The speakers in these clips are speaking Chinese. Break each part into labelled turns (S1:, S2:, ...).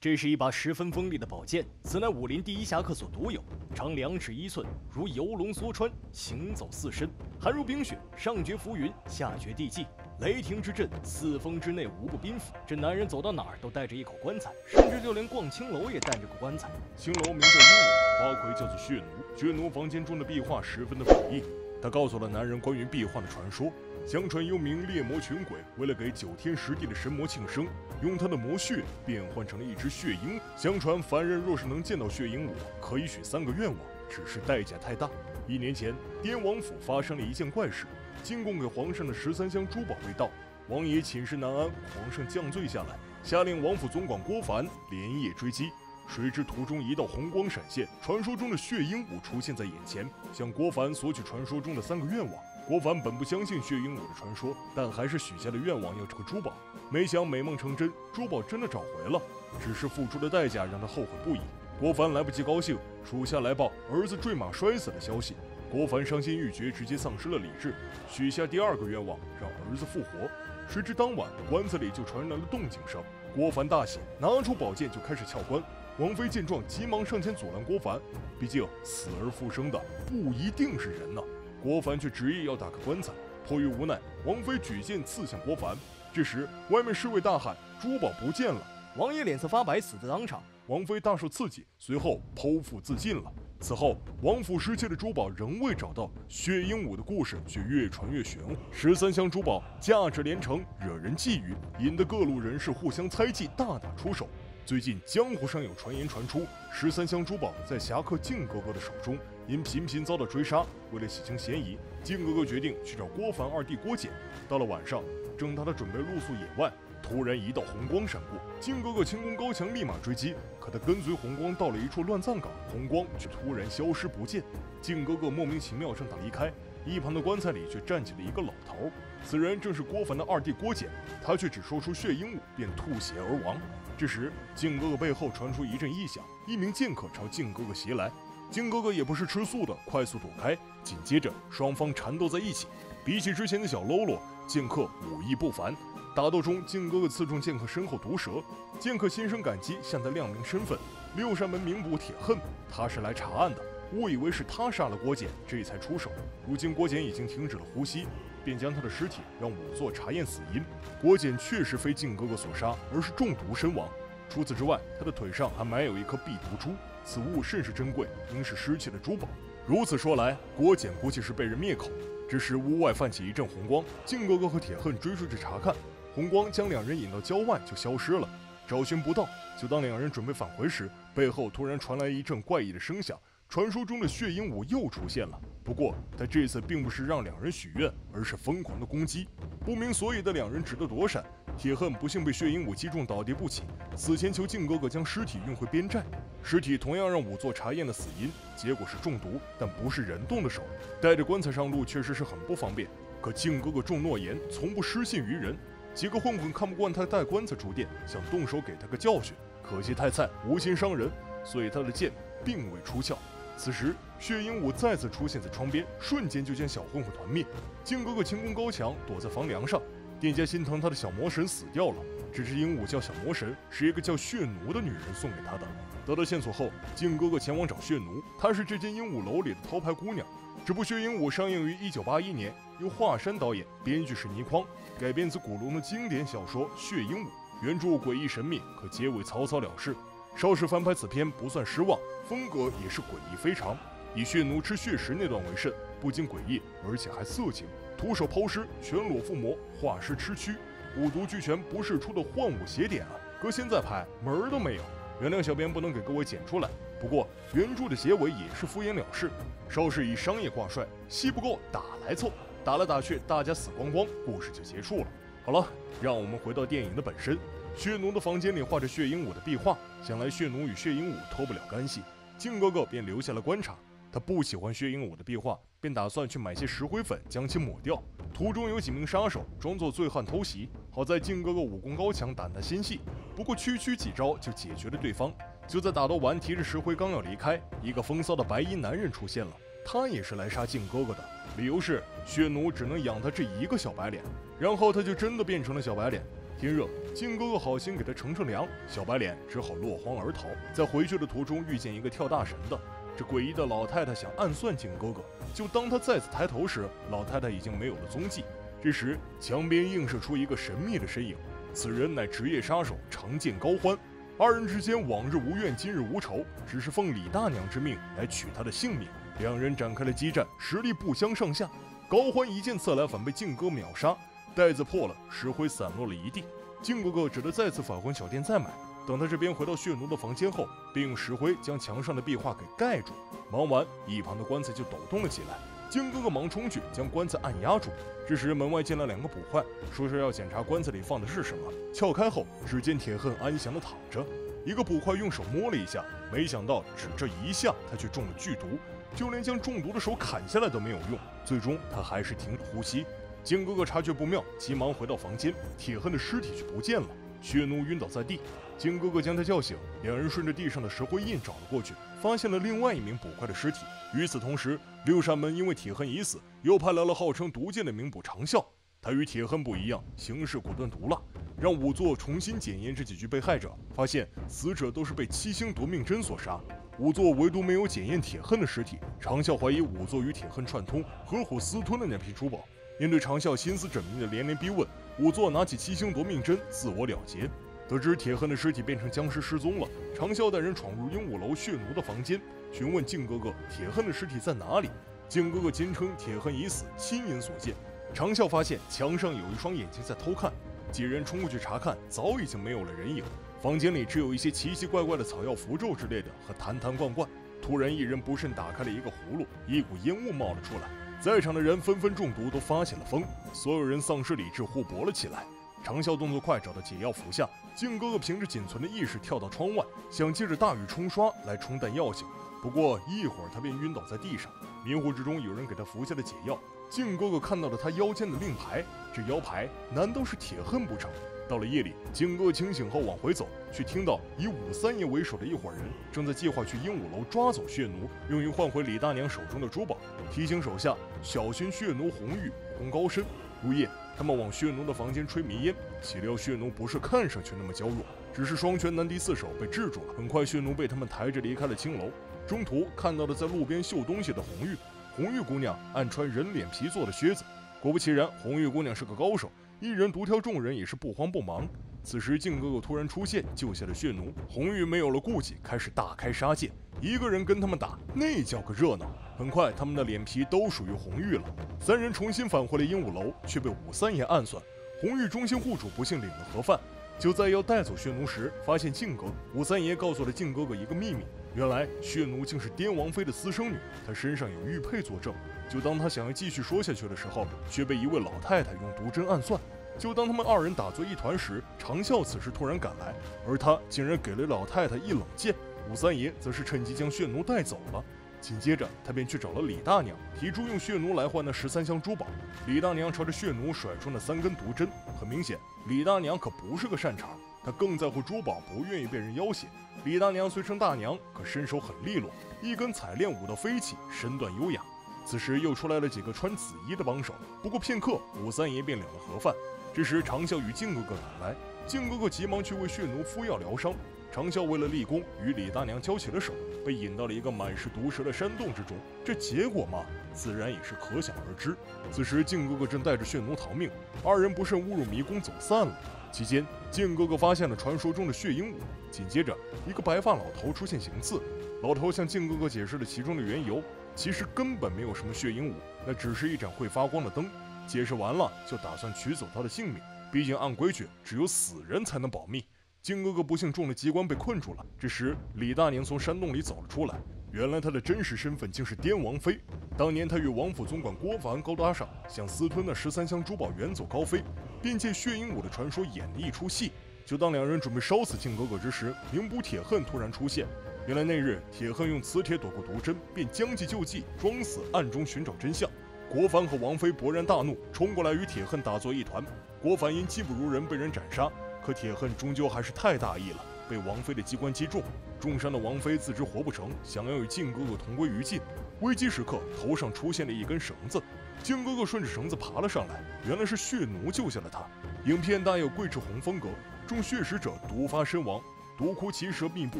S1: 这是一把十分锋利的宝剑，此乃武林第一侠客所独有，长2尺1寸，如游龙缩川，行走似身，寒如冰雪，上绝浮云，下绝地际。雷霆之震，4风之内无不宾服。这男人走到哪儿都带着一口棺材，甚至就连逛青楼也带着个棺材。
S2: 青楼名叫鹦鹉，花魁叫做血奴。血奴房间中的壁画十分的诡异，他告诉了男人关于壁画的传说。相传有名猎魔群鬼为了给9天10地的神魔庆生，用他的魔血变换成了一只血鹦鹉。相传凡人若是能见到血鹦鹉，可以许3个愿望，只是代价太大。1年前，滇王府发生了一件怪事，进贡给皇上的13箱珠宝未到，王爷寝食难安，皇上降罪下来，下令王府总管郭凡连夜追击。谁知途中一道红光闪现，传说中的血鹦鹉出现在眼前，向郭凡索取传说中的3个愿望。郭凡本不相信血鹦鹉的传说，但还是许下了愿望，要这个珠宝。没想美梦成真，珠宝真的找回了，只是付出的代价让他后悔不已。郭凡来不及高兴，属下来报儿子坠马摔死的消息。郭凡伤心欲绝，直接丧失了理智，许下第2个愿望，让儿子复活。谁知当晚棺材里就传来了动静声，郭凡大喜，拿出宝剑就开始撬棺。王妃见状，急忙上前阻拦郭凡，毕竟死而复生的不一定是人呐。郭凡却执意要打开棺材，迫于无奈，王妃举剑刺向郭凡。这时，外面侍卫大喊：“珠宝不见了！”
S1: 王爷脸色发白，死在当场。
S2: 王妃大受刺激，随后剖腹自尽了。此后，王府失窃的珠宝仍未找到，血鹦鹉的故事却越传越玄乎。13箱珠宝价值连城，惹人觊觎，引得各路人士互相猜忌，大打出手。最近江湖上有传言传出，13箱珠宝在侠客靖哥哥的手中，因频频遭到追杀，为了洗清嫌疑，靖哥哥决定去找郭凡2弟郭简。到了晚上，正当他准备露宿野外，突然一道红光闪过，靖哥哥轻功高强，立马追击。可他跟随红光到了一处乱葬岗，红光却突然消失不见。靖哥哥莫名其妙正打离开，一旁的棺材里却站起了一个老头，此人正是郭凡的2弟郭简，他却只说出血鹦鹉便吐血而亡。这时，靖哥哥背后传出一阵异响，一名剑客朝靖哥哥袭来。靖哥哥也不是吃素的，快速躲开。紧接着，双方缠斗在一起。比起之前的小喽啰，剑客武艺不凡。打斗中，靖哥哥刺中剑客身后毒舌，剑客心生感激，向他亮明身份：六扇门名捕铁恨，他是来查案的。误以为是他杀了郭简，这才出手。如今郭简已经停止了呼吸，便将他的尸体让仵作查验死因。郭简确实非靖哥哥所杀，而是中毒身亡。除此之外，他的腿上还埋有一颗避毒珠，此物甚是珍贵，应是失窃的珠宝。如此说来，郭简估计是被人灭口。这时屋外泛起一阵红光，靖哥哥和铁恨追出去查看，红光将2人引到郊外就消失了。找寻不到，就当2人准备返回时，背后突然传来一阵怪异的声响。传说中的血鹦鹉又出现了，不过他这次并不是让2人许愿，而是疯狂的攻击。不明所以的2人只得躲闪，铁恨不幸被血鹦鹉击中，倒地不起，死前求靖哥哥将尸体运回边寨。尸体同样让仵作查验了死因，结果是中毒，但不是人动的手。带着棺材上路确实是很不方便，可靖哥哥重诺言，从不失信于人。几个混混看不惯他带棺材出店，想动手给他个教训，可惜太菜，无心伤人，所以他的剑并未出鞘。此时，血鹦鹉再次出现在窗边，瞬间就将小混混团灭。靖哥哥轻功高强，躲在房梁上。店家心疼他的小魔神死掉了，这只鹦鹉叫小魔神，是一个叫血奴的女人送给他的。得到线索后，靖哥哥前往找血奴，她是这间鹦鹉楼里的头牌姑娘。这部《血鹦鹉》上映于1981年，由华山导演，编剧是倪匡，改编自古龙的经典小说《血鹦鹉》，原著诡异神秘，可结尾草草了事。邵氏翻拍此片不算失望，风格也是诡异非常，以血奴吃血食那段为甚，不仅诡异，而且还色情，徒手抛尸、全裸附魔、化尸吃蛆，五毒俱全，不是出的幻武邪典啊！搁现在拍门儿都没有。原谅小编不能给各位剪出来，不过原著的结尾也是敷衍了事。邵氏以商业挂帅，戏不够打来凑，打来打去，大家死光光，故事就结束了。好了，让我们回到电影的本身。血奴的房间里画着血鹦鹉的壁画，想来血奴与血鹦鹉脱不了干系，靖哥哥便留下了观察。他不喜欢血鹦鹉的壁画，便打算去买些石灰粉将其抹掉。途中有几名杀手装作醉汉偷袭，好在靖哥哥武功高强，胆大心细，不过区区几招就解决了对方。就在打斗完，提着石灰刚要离开，一个风骚的白衣男人出现了，他也是来杀靖哥哥的，理由是血奴只能养他这一个小白脸。然后他就真的变成了小白脸。天热，靖哥哥好心给他乘凉，小白脸只好落荒而逃。在回去的途中遇见一个跳大神的，这诡异的老太太想暗算靖哥哥，就当他再次抬头时，老太太已经没有了踪迹。这时墙边映射出一个神秘的身影，此人乃职业杀手长剑高欢。二人之间往日无怨，今日无仇，只是奉李大娘之命来取他的性命。两人展开了激战，实力不相上下。高欢一剑刺来，反被靖哥秒杀，袋子破了，石灰散落了一地。靖哥哥只得再次返回小店再买。等他这边回到血奴的房间后，便用石灰将墙上的壁画给盖住。忙完，一旁的棺材就抖动了起来。靖哥哥忙冲去将棺材按压住。这时门外进来两个捕快，说是要检查棺材里放的是什么。撬开后，只见铁恨安详地躺着。一个捕快用手摸了一下，没想到只这一下，他却中了剧毒，就连将中毒的手砍下来都没有用。最终他还是停止呼吸。靖哥哥察觉不妙，急忙回到房间，铁恨的尸体却不见了。血奴晕倒在地，靖哥哥将他叫醒，两人顺着地上的石灰印找了过去，发现了另外一名捕快的尸体。与此同时，六扇门因为铁恨已死，又派来了号称毒剑的名捕长啸。他与铁恨不一样，行事果断毒辣，让仵作重新检验这几具被害者，发现死者都是被7星夺命针所杀。仵作唯独没有检验铁恨的尸体，长啸怀疑仵作与铁恨串通，合伙私吞了那批珠宝。面对长啸心思缜密的连连逼问，仵作拿起7星夺命针自我了结。得知铁恨的尸体变成僵尸失踪了，长啸带人闯入鹦鹉楼血奴的房间，询问靖哥哥铁恨的尸体在哪里。靖哥哥坚称铁恨已死，亲眼所见。长啸发现墙上有一双眼睛在偷看，几人冲过去查看，早已经没有了人影。房间里只有一些奇奇怪怪的草药符咒之类的和坛坛罐罐。突然一人不慎打开了一个葫芦，一股烟雾冒了出来，在场的人纷纷中毒，都发起了疯，所有人丧失理智，互搏了起来。长啸动作快，找到解药服下。靖哥哥凭着仅存的意识跳到窗外，想借着大雨冲刷来冲淡药性，不过一会儿他便晕倒在地上。迷糊之中，有人给他服下了解药。靖哥哥看到了他腰间的令牌，这腰牌难道是铁恨不成？到了夜里，靖哥清醒后往回走，却听到以武三爷为首的一伙人正在计划去鹦鹉楼抓走血奴，用于换回李大娘手中的珠宝，提醒手下小心血奴红玉功高深。入夜，他们往血奴的房间吹迷烟，岂料血奴不是看上去那么娇弱，只是双拳难敌4手，被制住了。很快，血奴被他们抬着离开了青楼。中途看到了在路边绣东西的红玉，红玉姑娘暗穿人脸皮做的靴子。果不其然，红玉姑娘是个高手，一人独挑众人也是不慌不忙。此时靖哥哥突然出现，救下了血奴。红玉没有了顾忌，开始大开杀戒，一个人跟他们打，那叫个热闹。很快，他们的脸皮都属于红玉了。3人重新返回了鹦鹉楼，却被武三爷暗算。红玉忠心护主，不幸领了盒饭。就在要带走血奴时，发现靖哥，武三爷告诉了靖哥哥一个秘密，原来血奴竟是滇王妃的私生女，她身上有玉佩作证。就当他想要继续说下去的时候，却被一位老太太用毒针暗算。就当他们2人打作一团时，长啸此时突然赶来，而他竟然给了老太太一冷箭。武三爷则是趁机将血奴带走了。紧接着，他便去找了李大娘，提出用血奴来换那13箱珠宝。李大娘朝着血奴甩出那3根毒针，很明显，李大娘可不是个善茬，她更在乎珠宝，不愿意被人要挟。李大娘虽称大娘，可身手很利落，一根彩链舞到飞起，身段优雅。此时又出来了几个穿紫衣的帮手，不过片刻，武三爷便领了盒饭。这时长啸与靖哥哥赶来，靖哥哥急忙去为血奴敷药疗伤。长啸为了立功，与李大娘交起了手，被引到了一个满是毒蛇的山洞之中。这结果嘛，自然也是可想而知。此时靖哥哥正带着血奴逃命，2人不慎误入迷宫走散了。期间，靖哥哥发现了传说中的血鹦鹉。紧接着，一个白发老头出现行刺，老头向靖哥哥解释了其中的缘由。其实根本没有什么血鹦鹉，那只是一盏会发光的灯。解释完了，就打算取走他的性命，毕竟按规矩，只有死人才能保密。靖哥哥不幸中了机关，被困住了。这时，李大娘从山洞里走了出来，原来她的真实身份竟是滇王妃。当年她与王府总管郭凡勾搭上，想私吞那13箱珠宝远走高飞，便借血鹦鹉的传说演了一出戏。就当2人准备烧死靖哥哥之时，名捕铁恨突然出现。原来那日铁恨用磁铁躲过毒针，便将计就计，装死暗中寻找真相。郭凡和王妃勃然大怒，冲过来与铁恨打作一团。郭凡因技不如人被人斩杀，可铁恨终究还是太大意了，被王妃的机关击中。重伤的王妃自知活不成，想要与靖哥哥同归于尽。危机时刻，头上出现了一根绳子，靖哥哥顺着绳子爬了上来，原来是血奴救下了他。影片带有桂枝红风格，中血食者毒发身亡，毒窟奇蛇密布，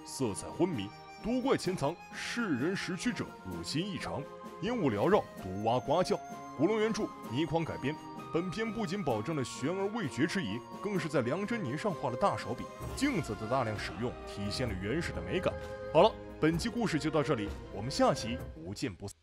S2: 色彩昏迷，毒怪潜藏，世人识取者恶心异常，烟雾缭绕，毒蛙呱叫。古龙原著，倪匡改编。本片不仅保证了悬而未决之疑，更是在梁真年上画了大手笔，镜子的大量使用体现了原始的美感。好了，本期故事就到这里，我们下期不见不散。